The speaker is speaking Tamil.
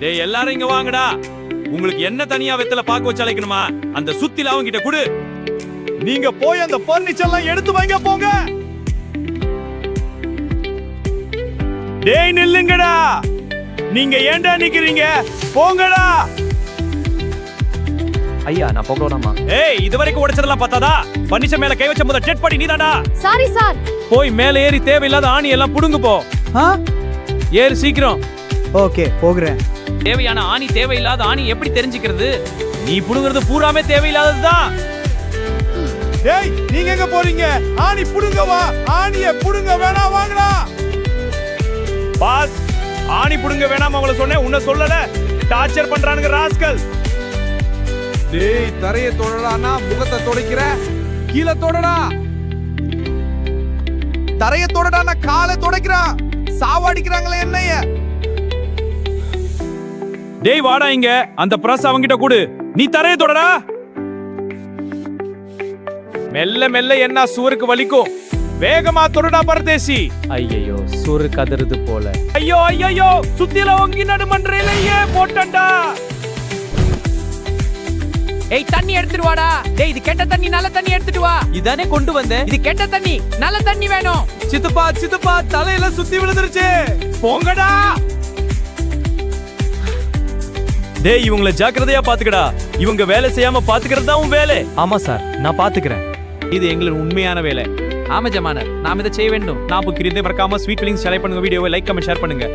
டேய் எல்லாரும் இங்க வாங்கடா. உங்களுக்கு என்ன தனியா வெத்தல பாக்க வச்சு அழைக்கணுமா? அந்த சுத்தில அவங்க கிட்ட குடு. நீங்க போய் அந்த பர்னிச்சர் எல்லாம் எடுத்து வாங்க போங்க. டேய் நில்லுங்கடா. நீங்க ஏன்டா நிக்கிறீங்க? போங்கடா. ஐயா நான் போகலாமா? ஏய் இதுவரைக்கும் உடைச்சதெல்லாம் பார்த்தாதா? பர்னிச்சர் மேல கை வச்ச முதல் டெட் பாடி நீதாடா. Sorry sir. போய் மேல ஏறி தேவையில்லாத ஆணி எல்லாம் புடுங்கு போ. ஏறு சீக்கிரம். ஓகே போகிறேன். தேவையான ஆணி தேவையில்லாத ஆணி எப்படி தெரிஞ்சுக்கிறது? நீ புடுங்கிறது பூராமே தேவையில்லாததுதான். டேய் நீங்க எங்க போறீங்க? ஆணி புடுங்க வா. ஆணிய புடுங்க வேணாம் வாங்கடா. பாஸ் ஆணி புடுங்க வேணாம் அவங்கள சொன்னேன், உன்னை சொல்லல. டார்ச்சர் பண்றானுங்க ராஸ்கல். டேய் தரைய தொடடானா முகத்தை துடைக்கிற. கீழே தொடடா. தரைய தொடடானா காலை துடைக்கிறான். சாவடிக்கிறாங்களே என்னைய. டேய் வாடா இங்க. அந்த பிரஸ் அவங்கிட்ட கொடு. நீ தரைய தொடடா. மெல்ல மெல்ல என்ன சுவருக்கு வலிக்கும். வேகமா தொடடா பரதேசி. ஐயோ சுரு கதறுது போல. ஐயோ ஐயோ சுத்தில ஒங்கி நடுமன்றேலையே போட்டண்டா. ஏய் தண்ணி எடுத்துட்டு வாடா. டேய் இது கெட்ட தண்ணி, நல்ல தண்ணி எடுத்துட்டு வா. இதானே கொண்டு வந்தேன். இது கெட்ட தண்ணி, நல்ல தண்ணி வேணும். சித்தப்பா சித்தப்பா தலையில சுத்தி விழுந்துருச்சு. போங்கடா. டேய் இவங்கள ஜாக்கிரதையா பாத்துக்கடா. இவங்க வேலை செய்யாம பாத்துக்கிறது தான் உன் வேலை. ஆமா சார் நான் பாத்துக்கிறேன். இது எங்களின் உண்மையான வேலை. ஆமா ஜமானர், நாம் இதை செய்ய வேண்டும். நான் புக்கிரிதே மறக்காம ஸ்வீட் லிங்க்ஸ் ஷேர் பண்ணுங்க. வீடியோவை லைக் கமெண்ட் ஷேர் பண்ணுங்க.